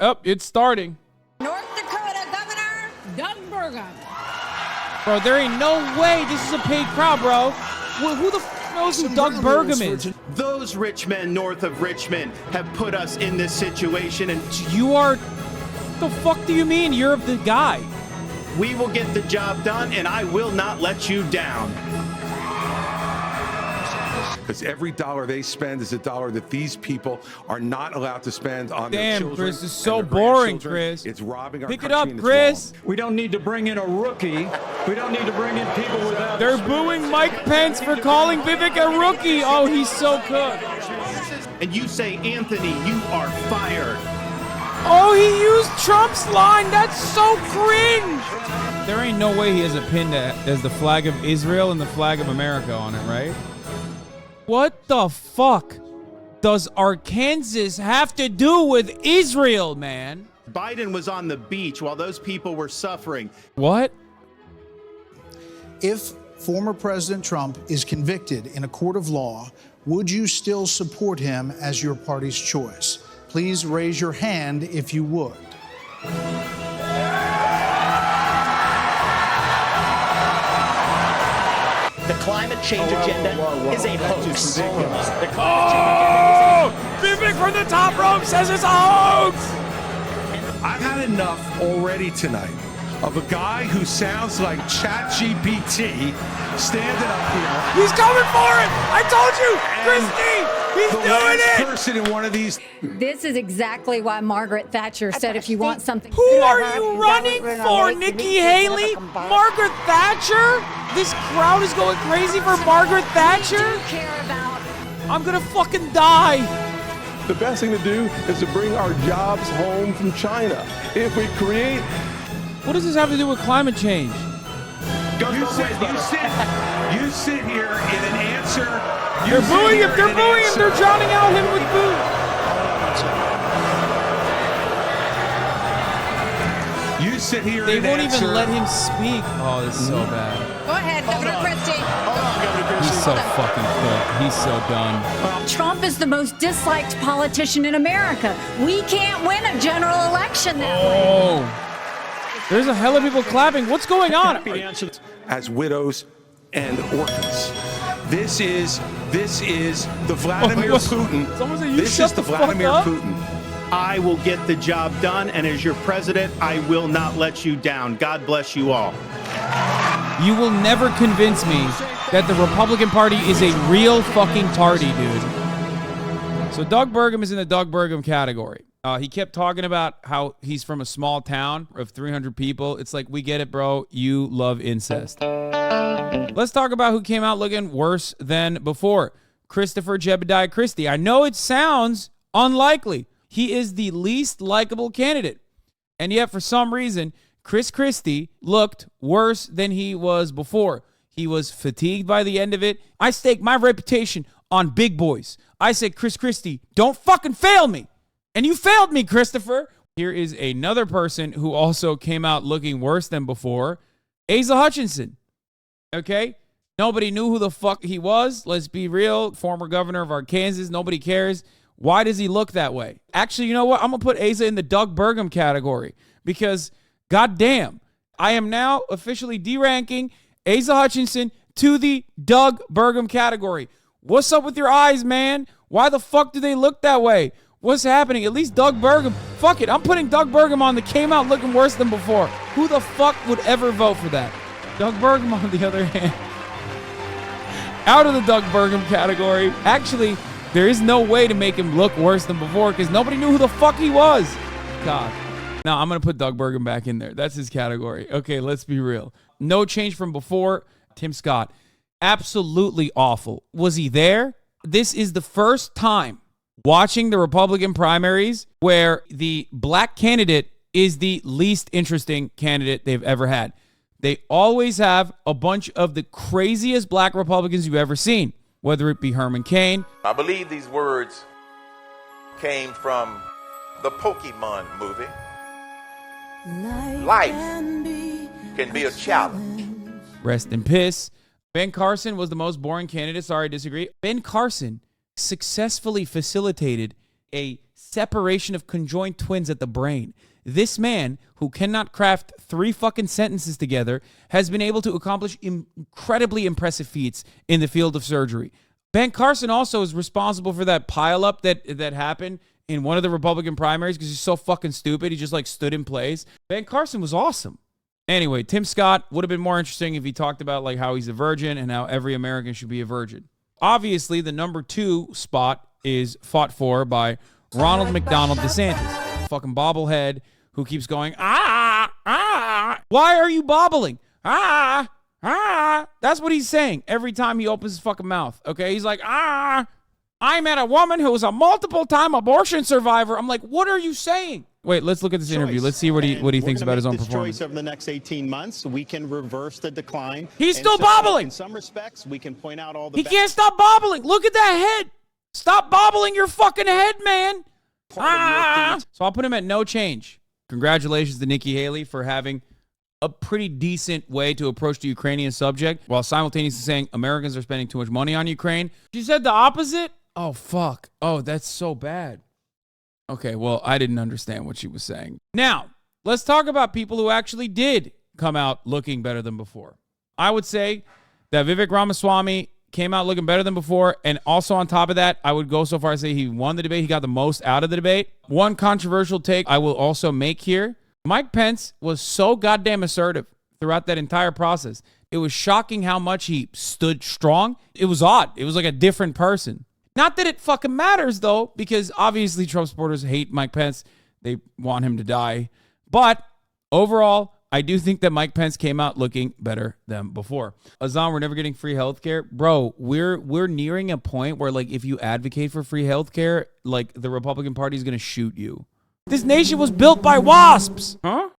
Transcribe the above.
Oh, it's starting. North Dakota Governor Doug Burgum. Bro, there ain't no way this is a paid crowd, bro. Who the f knows who Doug Burgum is? Those rich men north of Richmond have put us in this situation, and you are... The fuck do you mean? You're the guy. We will get the job done, and I will not let you down. Because every dollar they spend is a dollar that these people are not allowed to spend on their children. Damn, Chris, this is so boring, Chris. It's robbing our country. Pick it up, and Chris. We don't need to bring in a rookie. We don't need to bring in people without... They're booing Mike Pence for calling Vivek a rookie. Oh, he's so good. And you say, Anthony, you are fired. Oh, he used Trump's line. That's so cringe. There ain't no way he has a pin that has the flag of Israel and the flag of America on it, right? What the fuck does Arkansas have to do with Israel, man? Biden was on the beach while those people were suffering. What? If former President Trump is convicted in a court of law, would you still support him as your party's choice? Please raise your hand if you would. The climate change agenda is a hoax. Vivek from the top rope says it's a hoax! I've had enough already tonight of a guy who sounds like ChatGPT standing up here. He's coming for it! I told you! Christy! He's doing it! Person in one of these. This is exactly why Margaret Thatcher said if you want something... Who are you running for, Nikki Haley? Margaret Thatcher? This crowd is going crazy for Margaret Thatcher? I'm gonna fucking die. The best thing to do is to bring our jobs home from China. If we create... What does this have to do with climate change? You sit here in an answer. They're booing him. They're booing him. They're drowning out him with boo. You sit here. They won't even let him speak. Oh, this is so bad. Go ahead, Governor Christie. He's so fucking cooked. He's so done. Trump is the most disliked politician in America. We can't win a general election that way. There's a hell of people clapping. What's going on? As widows and orphans. This is the Vladimir Putin. This is the Vladimir Putin. I will get the job done, and as your president, I will not let you down. God bless you all. You will never convince me that the Republican Party is a real fucking party, dude. So Doug Burgum is in the Doug Burgum category. He kept talking about how he's from a small town of 300 people. It's like, we get it, bro. You love incest. Let's talk about who came out looking worse than before. Christopher Jebediah Christie. I know it sounds unlikely. He is the least likable candidate. And yet, for some reason, Chris Christie looked worse than he was before. He was fatigued by the end of it. I stake my reputation on big boys. I said, Chris Christie, don't fucking fail me. And you failed me, Christopher. Here is another person who also came out looking worse than before. Asa Hutchinson. Okay? Nobody knew who the fuck he was. Let's be real. Former governor of Arkansas. Nobody cares. Why does he look that way? Actually, you know what? I'm going to put Asa in the Doug Burgum category because, goddamn, I am now officially deranking Asa Hutchinson to the Doug Burgum category. What's up with your eyes, man? Why the fuck do they look that way? What's happening? At least Doug Burgum. Fuck it. I'm putting Doug Burgum on that came out looking worse than before. Who the fuck would ever vote for that? Doug Burgum, on the other hand, out of the Doug Burgum category. Actually, there is no way to make him look worse than before because nobody knew who the fuck he was. God. Now, I'm going to put Doug Burgum back in there. That's his category. Okay, let's be real. No change from before. Tim Scott. Absolutely awful. Was he there? This is the first time watching the Republican primaries where the black candidate is the least interesting candidate they've ever had. They always have a bunch of the craziest black Republicans you've ever seen, whether it be Herman Cain. I believe these words came from the Pokemon movie. Life can be a challenge. Rest in piss. Ben Carson was the most boring candidate. Sorry, I disagree. Ben Carson successfully facilitated a separation of conjoined twins at the brain. This man, who cannot craft 3 fucking sentences together, has been able to accomplish incredibly impressive feats in the field of surgery. Ben Carson also is responsible for that pileup that happened in one of the Republican primaries because he's so fucking stupid. He just like stood in place. Ben Carson was awesome. Anyway, Tim Scott would have been more interesting if he talked about like how he's a virgin and how every American should be a virgin. Obviously, the number 2 spot is fought for by Ronald McDonald DeSantis, fucking bobblehead who keeps going, ah, ah. Why are you bobbling? Ah, ah. That's what he's saying every time he opens his fucking mouth, okay? He's like, ah, I met a woman who was a multiple-time abortion survivor. I'm like, what are you saying? Wait, let's look at this interview. Let's see what he thinks about his own performance. Choice over the next 18 months, we can reverse the decline. He's still bobbling. In some respects, we can point out all the. He can't stop bobbling. Look at that head. Stop bobbling your fucking head, man. Ah. So I'll put him at no change. Congratulations to Nikki Haley for having a pretty decent way to approach the Ukrainian subject while simultaneously saying Americans are spending too much money on Ukraine. She said the opposite? Oh, fuck. Oh, that's so bad. Okay, well, I didn't understand what she was saying. Now, let's talk about people who actually did come out looking better than before. I would say that Vivek Ramaswamy came out looking better than before, and also on top of that, I would go so far as to say he won the debate. He got the most out of the debate. One controversial take I will also make here. Mike Pence was so goddamn assertive throughout that entire process. It was shocking how much he stood strong. It was odd. It was like a different person. Not that it fucking matters, though, because obviously Trump supporters hate Mike Pence. They want him to die. But overall, I do think that Mike Pence came out looking better than before. Azan, we're never getting free healthcare. Bro, we're nearing a point where, like, if you advocate for free healthcare, like, the Republican Party is going to shoot you. This nation was built by wasps. Huh?